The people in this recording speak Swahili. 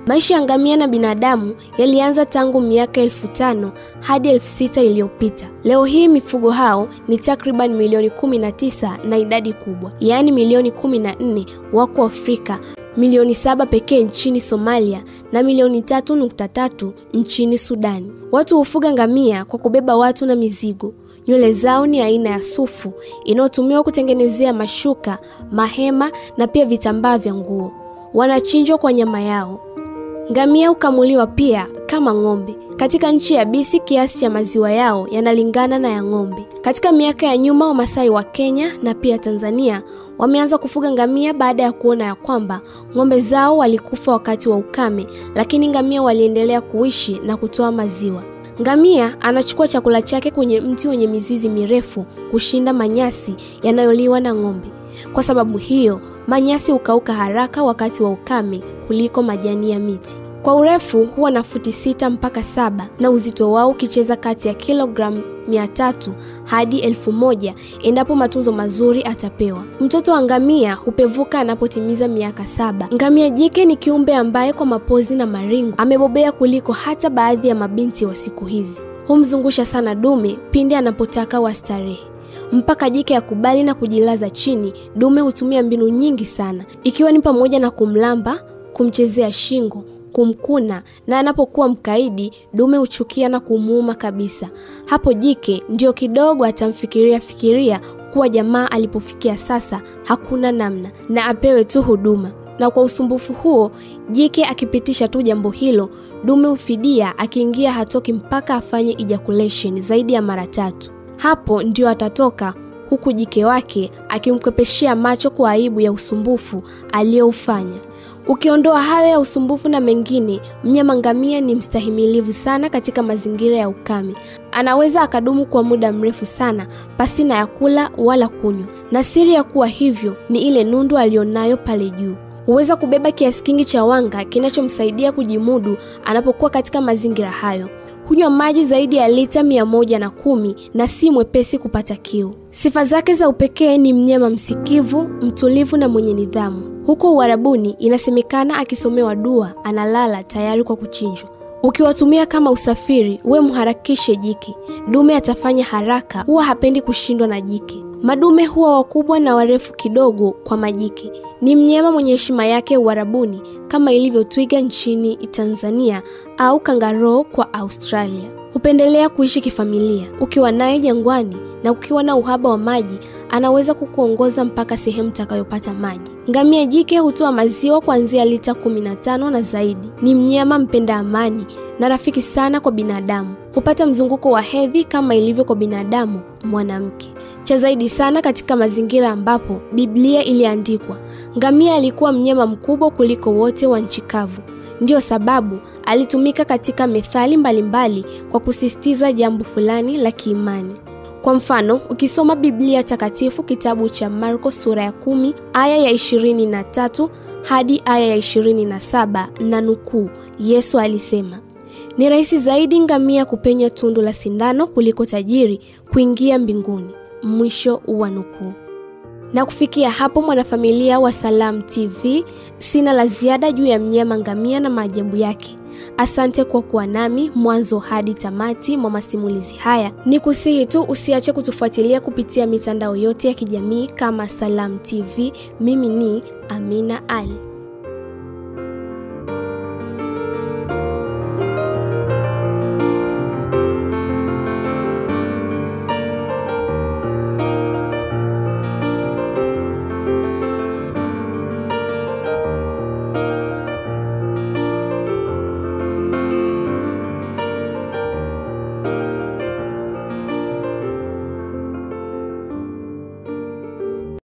Maisha ya ngamia na binadamu yalianza tangu miaka 1500 hadi 6000 iliyopita. Leo hii mifugo hao ni takriban milioni 19 na idadi kubwa, yaani milioni 14 wako Afrika, milioni 7 pekee nchini Somalia na milioni 3.3 nchini Sudani. Watu hufuga ngamia kwa kubeba watu na mizigo. Nywele zao ni aina ya sufu inayotumiwa kutengenezea mashuka, mahema na pia vitambaa vya nguo. Wanachinjwa kwa nyama yao. Ngamia hukamuliwa pia kama ng'ombe. Katika nchi ya Bisi kiasi cha maziwa yao yanalingana na ya ng'ombe. Katika miaka ya nyuma Wamasai wa Kenya na pia Tanzania wameanza kufuga ngamia baada ya kuona ya kwamba ng'ombe zao walikufa wakati wa ukame, lakini ngamia waliendelea kuishi na kutoa maziwa. Ngamia anachukua chakula chake kwenye mti wenye mizizi mirefu kushinda manyasi yanayoliwa na ng'ombe. Kwa sababu hiyo, manyasi hukauka haraka wakati wa ukame kuliko majani ya miti. Kwa urefu huwa na futi 6 mpaka 7 na uzito wao ukicheza kati ya kilogramu 300 hadi 1000 endapo matunzo mazuri atapewa. Mtoto wa ngamia hupevuka anapotimiza miaka 7. Ngamia jike ni kiumbe ambaye kwa mapozi na maringo amebobea kuliko hata baadhi ya mabinti wa siku hizi. Humzungusha sana dume pindi anapotaka wastarehe. Mpaka jike akubali na kujilaza chini, dume hutumia mbinu nyingi sana, ikiwa ni pamoja na kumlamba, kumchezea shingo, kumkuna, na anapokuwa mkaidi, dume huchukia na kumuuma kabisa. Hapo jike ndio kidogo atamfikiria kuwa jamaa alipofikia sasa hakuna namna na apewe tu huduma. Na kwa usumbufu huo, jike akipitisha tu jambo hilo, dume hufidia akiingia hatoki mpaka afanye ejaculation zaidi ya mara 3. Hapo ndio atatoka, huku jike wake akimkwepeshia macho kwa aibu ya usumbufu aliyoufanya. Ukiondoa hayo ya usumbufu na mengine, mnyama ngamia ni mstahimilivu sana katika mazingira ya ukame. Anaweza akadumu kwa muda mrefu sana pasina ya kula wala kunywa. Na siri ya kuwa hivyo ni ile nundu alionayo pale juu. Huweza kubeba kiasi kingi cha wanga kinachomsaidia kujimudu anapokuwa katika mazingira hayo. Hunywa maji zaidi ya lita 110 na si mwepesi kupata kiu. Sifa zake za upekee ni mnyama msikivu, mtulivu na mwenye nidhamu. Huko Uarabuni inasemekana akisomewa dua analala tayari kwa kuchinjwa. Ukiwatumia kama usafiri, we mharakishe jike. Dume atafanya haraka, huwa hapendi kushindwa na jike. Madume huwa wakubwa na warefu kidogo kwa majike. Ni mnyama mwenye heshima yake Uarabuni kama ilivyo twiga nchini Tanzania au kangaroo kwa Australia. Hupendelea kuishi kifamilia. Ukiwa naye jangwani na ukiwa na uhaba wa maji, anaweza kukuongoza mpaka sehemu utakayopata maji. Ngamia jike hutoa maziwa kuanzia lita 15 na zaidi. Ni mnyama mpenda amani na rafiki sana kwa binadamu. Hupata mzunguko wa hedhi kama ilivyo kwa binadamu mwanamke. Cha zaidi sana katika mazingira ambapo Biblia iliandikwa, ngamia alikuwa mnyama mkubwa kuliko wote wa nchi kavu. Ndio sababu alitumika katika methali mbalimbali kwa kusisitiza jambo fulani la kiimani. Kwa mfano, ukisoma Biblia takatifu kitabu cha Marko sura ya 10 aya ya 23 hadi aya ya 27 na nukuu, Yesu alisema, "Ni rahisi zaidi ngamia kupenya tundu la sindano kuliko tajiri kuingia mbinguni." Mwisho wa nukuu. Na kufikia hapo mwanafamilia wa Salam TV, sina la ziada juu ya mnyama ngamia na maajabu yake. Asante kwa kuwa nami mwanzo hadi tamati mwa masimulizi haya. Nikusihi tu usiache kutufuatilia kupitia mitandao yote ya kijamii kama Salam TV. Mimi ni Amina Ali.